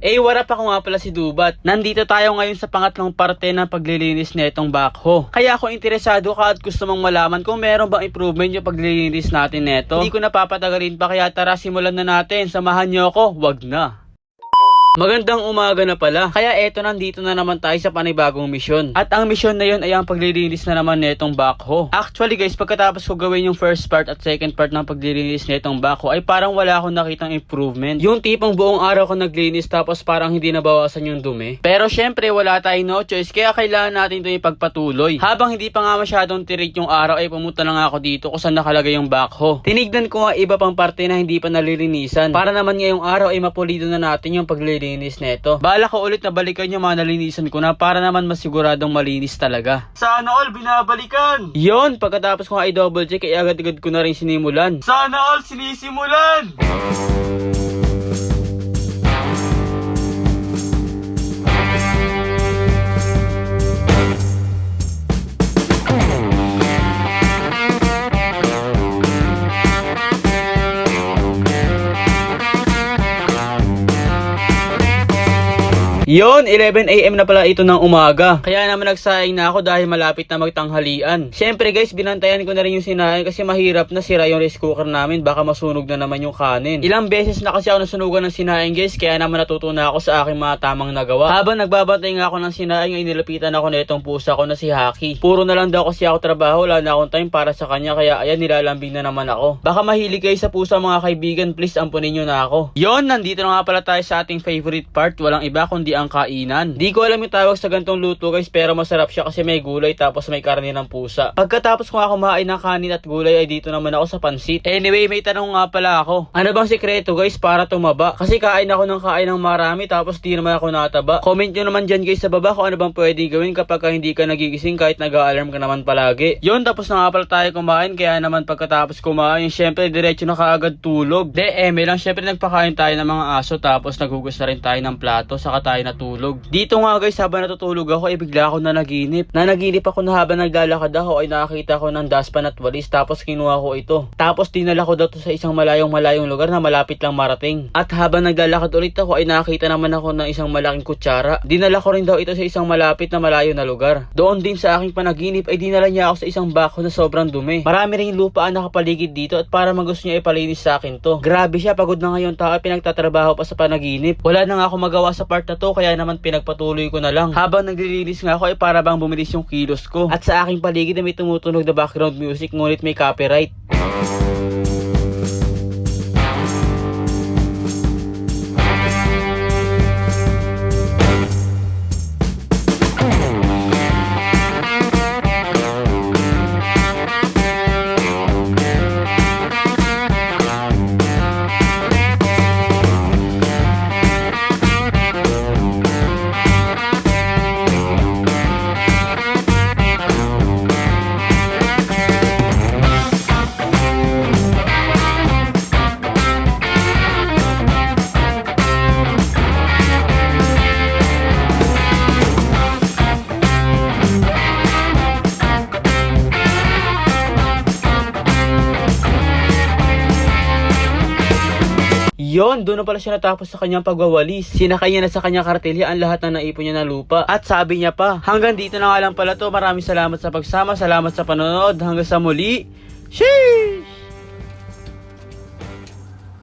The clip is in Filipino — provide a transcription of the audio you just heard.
What up, ako nga pala si Dubat. Nandito tayo ngayon sa pangatlong parte ng paglilinis na itong backhoe. Kaya kung interesado ka at gusto mong malaman kung meron bang improvement yung paglilinis natin neto, hindi ko napapatagalin pa, kaya tara simulan na natin. Samahan nyo ako, wag na. Magandang umaga na pala. Kaya eto, nandito na naman tayo sa panibagong misyon. At ang misyon na yun ay ang paglilinis na naman netong backhoe. Actually guys, pagkatapos ko gawin yung first part at second part ng paglilinis netong backhoe, ay parang wala akong nakitang improvement. Yung tipong buong araw ko naglinis tapos parang hindi nabawasan yung dumi. Pero syempre wala tayong no choice, kaya kailangan natin ito ipagpatuloy. Habang hindi pa nga masyadong tirik yung araw, ay pumunta na nga ako dito kung saan nakalagay yung backhoe. Tinignan ko nga iba pang parte na hindi pa nalilinisan, para naman ngayong araw ay mapulido na natin yung paglilinis neto. Bala ko ulit na balikan yung mga nalinisan ko na para naman masiguradong malinis talaga. Sana all binabalikan! Yon, pagkatapos ko nga i-double check ay agad-agad ko na rin sinimulan. Sana all sinisimulan! Yon, 11 AM na pala ito ng umaga. Kaya naman nagsaing na ako dahil malapit na magtanghalian. Syempre guys, binantayan ko na rin yung sinaing kasi mahirap na sira yung rice cooker namin. Baka masunog na naman yung kanin. Ilang beses na kasi ako nasunugan ng sinaing guys, kaya naman natuto na ako sa aking mga tamang nagawa. Habang nagbabantay nga ako ng sinaing ay nilapitan ako na itong pusa ko na si Haki. Puro na lang daw kasi ako trabaho, wala na akong time para sa kanya, kaya ayan, nilalambing na naman ako. Baka mahilig kayo sa pusa mga kaibigan, please ampunin nyo na ako. Yon, nandito na nga pala tayo sa ating favorite part. Walang iba kundi ang kainan. Di ko alam yung tawag sa gantong luto guys, pero masarap siya kasi may gulay tapos may karne ng pusa. Pagkatapos ko nga kumain ng kanin at gulay ay dito naman ako sa pansit. Anyway, may tanong nga pala ako. Ano bang sikreto guys para tumaba? Kasi kain ako ng marami tapos di naman ako nataba. Comment nyo naman dyan guys sa baba kung ano bang pwede gawin kapag hindi ka nagigising kahit nag-a-alarm ka naman palagi. Yun, tapos na nga pala tayo kumain, kaya naman pagkatapos kumain, syempre diretso na kaagad tulog. Lang syempre nagpakain tayo ng mga aso tapos naghugas na rin tayo ng plato saka tayo natulog. Dito nga guys, habang natutulog ako ay bigla ako nanaginip. Nanaginip ako na habang naglalakad ako ay nakakita ko ng dustpan at walis tapos kinuha ko ito. Tapos dinala ko daw to sa isang malayong lugar na malapit lang marating. At habang naglalakad ulit ako ay nakakita naman ako ng isang malaking kutsara. Dinala ko rin daw ito sa isang malapit na malayo na lugar. Doon din sa aking panaginip ay dinala niya ako sa isang backhoe na sobrang dumi. Marami ring lupa ang nakapaligid dito at para gusto niya ipalinis sa akin to. Grabe siya, pagod na ngayon tao, pinagtatrabaho pa sa panaginip. Wala na nga ako magawa sa part na to, kaya naman pinagpatuloy ko na lang. Habang naglilinis nga ako ay para bang bumilis yung kilos ko. At sa aking paligid ay may tumutunog na background music ngunit may copyright. Yon, doon na pala siya natapos sa kanyang pagwawalis. Sinakay niya na sa kanyang kartilya ang lahat na naipon niya na lupa. At sabi niya pa, hanggang dito na nga lang pala to. Maraming salamat sa pagsama, salamat sa panonood. Hanggang sa muli. Sheesh!